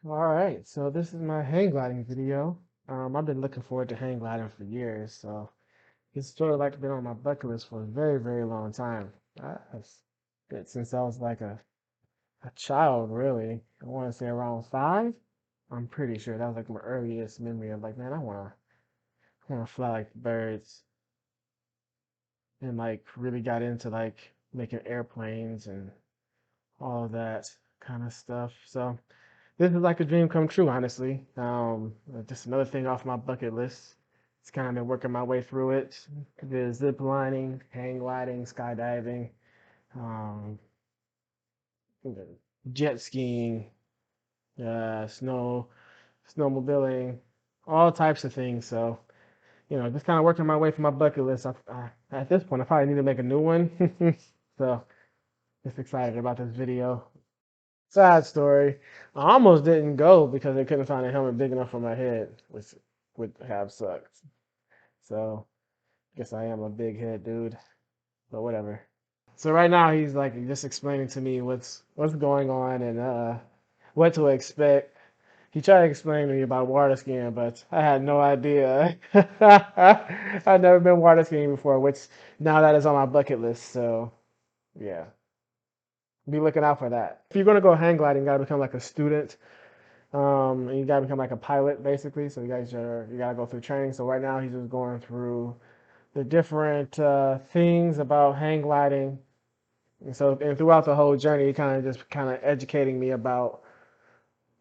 All right, so this is my hang gliding video. I've been looking forward to hang gliding for years, so it's sort of like been on my bucket list for a very, very long time. Since I was like a child, really. I want to say around 5. I'm pretty sure that was like my earliest memory of like, man, I wanna fly like birds, and like really got into like making airplanes and all of that kind of stuff. So this is like a dream come true, honestly. Just another thing off my bucket list. It's kind of been working my way through it. There's zip lining, hang gliding, skydiving, um, jet skiing, snowmobiling, all types of things. So, just kind of working my way through my bucket list. At this point, I probably need to make a new one. So, just excited about this video. Sad story. I almost didn't go because they couldn't find a helmet big enough for my head, which would have sucked. So, guess I am a big head dude, but whatever. So right now he's like just explaining to me what's going on and what to expect. He tried to explain to me about water skiing, but I had no idea. I've never been water skiing before, which now that is on my bucket list. So yeah, be looking out for that. If you're gonna go hang gliding, you gotta become like a student. And you gotta become like a pilot basically. So you gotta go through training. So right now he's just going through the different things about hang gliding. And throughout the whole journey, he kind of educating me about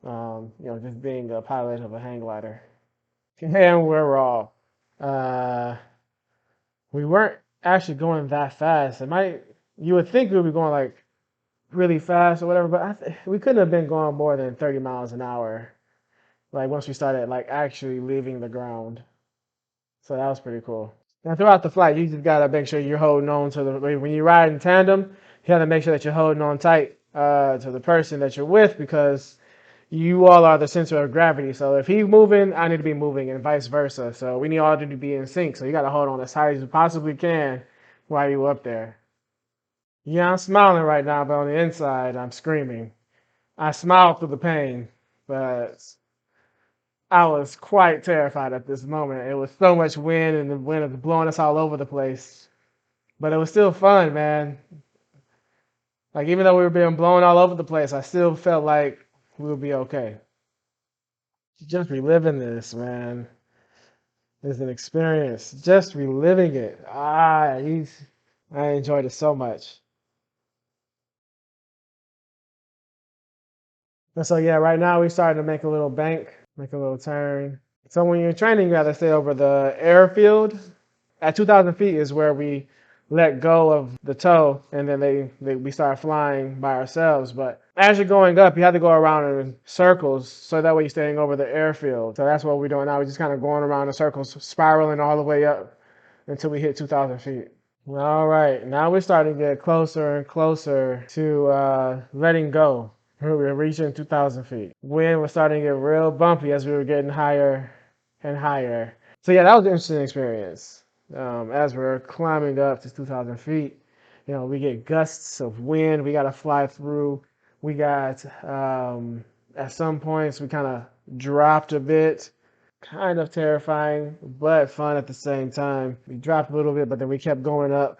just being a pilot of a hang glider. And we're all uh, we weren't actually going that fast. You would think we would be going like really fast or whatever, but we couldn't have been going more than 30 miles an hour. Like once we started like actually leaving the ground. So that was pretty cool. And throughout the flight, you just gotta make sure you're holding on to when you ride in tandem, you have to make sure that you're holding on tight to the person that you're with because you all are the center of gravity. So if he's moving, I need to be moving, and vice versa. So we need all to be in sync. So you gotta hold on as tight as you possibly can while you're up there. Yeah, I'm smiling right now, but on the inside, I'm screaming. I smiled through the pain, but I was quite terrified at this moment. It was so much wind, and the wind was blowing us all over the place. But it was still fun, man. Like even though we were being blown all over the place, I still felt like we would be okay. Just reliving this, man, is an experience. Just reliving it. I enjoyed it so much. And so yeah, right now we started to make a little bank, make a little turn. So when you're training, you gotta stay over the airfield. At 2,000 feet is where we let go of the toe, and then we start flying by ourselves. But as you're going up, you have to go around in circles, so that way you're staying over the airfield. So that's what we're doing now. We're just kind of going around in circles, spiraling all the way up until we hit 2,000 feet. All right, now we're starting to get closer and closer to letting go. We're reaching 2,000 feet. Wind was starting to get real bumpy as we were getting higher and higher. So yeah, that was an interesting experience. As we're climbing up to 2,000 feet, we get gusts of wind. We got to fly through. We got at some points we kind of dropped a bit, kind of terrifying, but fun at the same time. We dropped a little bit, but then we kept going up.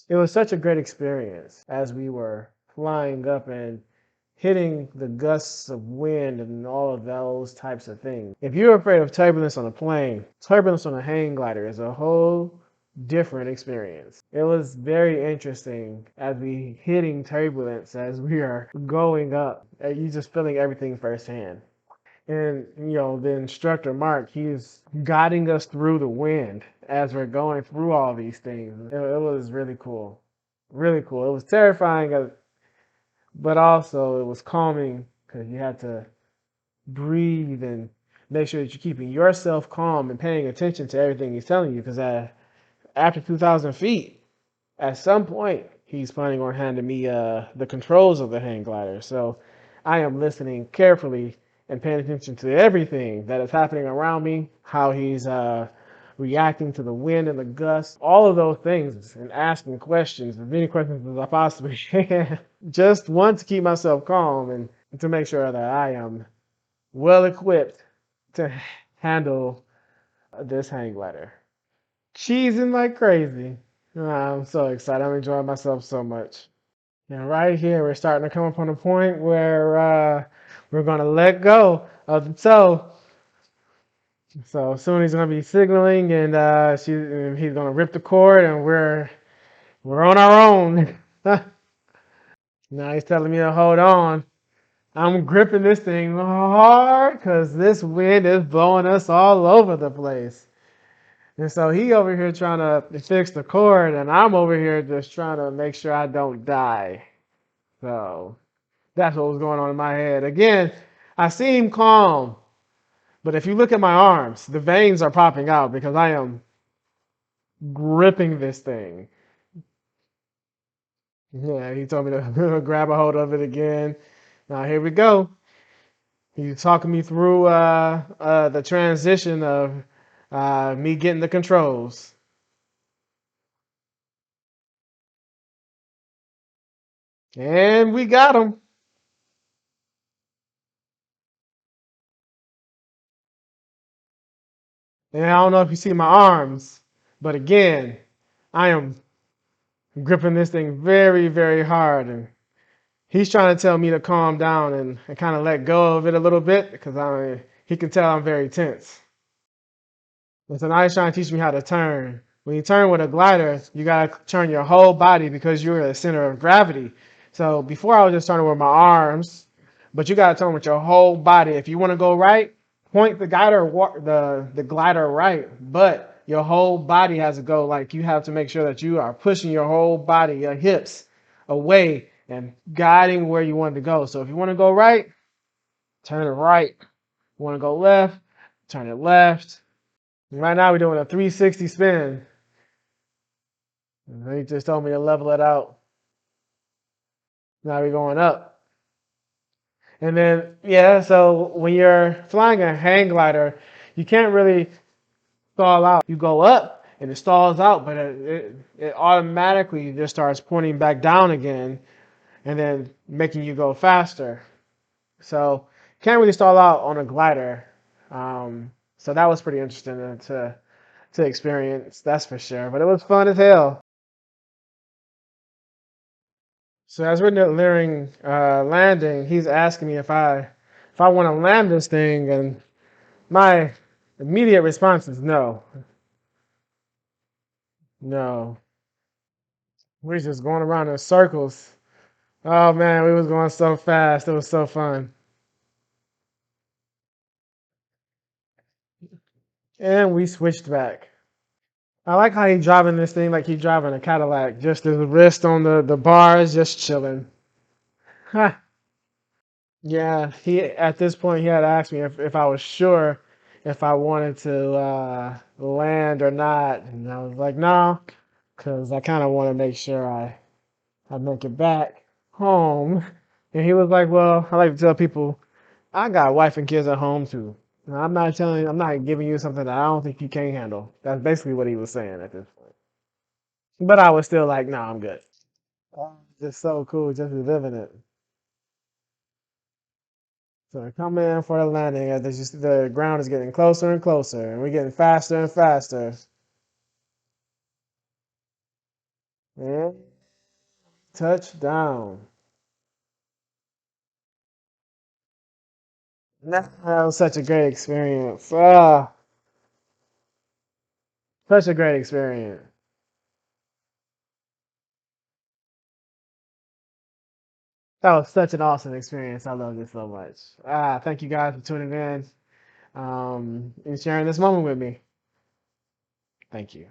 It was such a great experience as we were flying up and hitting the gusts of wind and all of those types of things. If you're afraid of turbulence on a plane, turbulence on a hang glider is a whole different experience. It was very interesting as we hitting turbulence as we are going up. You just feeling everything firsthand. And the instructor Mark, he's guiding us through the wind as we're going through all these things. It was really cool, really cool. It was terrifying, but also it was calming because you had to breathe and make sure that you're keeping yourself calm and paying attention to everything he's telling you. Because after 2,000 feet, at some point, he's planning on handing me the controls of the hang glider. So I am listening carefully and paying attention to everything that is happening around me, how he's reacting to the wind and the gusts, all of those things, and asking questions, as many questions as I possibly can. Just want to keep myself calm and to make sure that I am well equipped to handle this hang glider. Cheesing like crazy. I'm so excited. I'm enjoying myself so much. And right here, we're starting to come up on a point where we're going to let go of the toe. So soon he's going to be signaling, and he's going to rip the cord, and we're on our own. Now he's telling me to hold on. I'm gripping this thing hard because this wind is blowing us all over the place. And so he over here trying to fix the cord, and I'm over here just trying to make sure I don't die. So that's what was going on in my head. Again, I seem calm, but if you look at my arms, the veins are popping out because I am gripping this thing. Yeah, he told me to grab a hold of it again. Now here we go. He's talking me through the transition of me getting the controls. And we got him. And I don't know if you see my arms, but again, I am gripping this thing very, very hard. And he's trying to tell me to calm down and kind of let go of it a little bit because he can tell I'm very tense. And so now he's trying to teach me how to turn. When you turn with a glider, you gotta turn your whole body because you're the center of gravity. So before I was just turning with my arms, but you gotta turn with your whole body. If you want to go right, point the glider right, but your whole body has to go. Like you have to make sure that you are pushing your whole body, your hips away and guiding where you want to go. So if you want to go right, turn it right. You want to go left, turn it left. Right now we're doing a 360 spin. And he just told me to level it out. Now we're going up. And then, yeah, so when you're flying a hang glider, you can't really stall out. You go up and it stalls out, but it automatically just starts pointing back down again and then making you go faster. So can't really stall out on a glider. So that was pretty interesting to experience, that's for sure. But it was fun as hell. So as we're nearing landing, he's asking me if I want to land this thing, and my immediate response is no, no. We're just going around in circles. Oh man, we was going so fast. It was so fun. And we switched back. I like how he driving this thing like he driving a Cadillac. Just his wrist on the bars, just chilling. Yeah, he at this point he had asked me if I was sure if I wanted to land or not, and I was like, no, because I kind of want to make sure I make it back home. And he was like, well, I like to tell people I got a wife and kids at home too. And I'm not giving you something that I don't think you can handle. That's basically what he was saying at this point. But I was still like, no, I'm good. Just so cool, just living it. So I come in for the landing as the ground is getting closer and closer, and we're getting faster and faster. And touchdown. That was such a great experience. Ah, such a great experience. That was such an awesome experience. I loved it so much. Thank you guys for tuning in and sharing this moment with me. Thank you.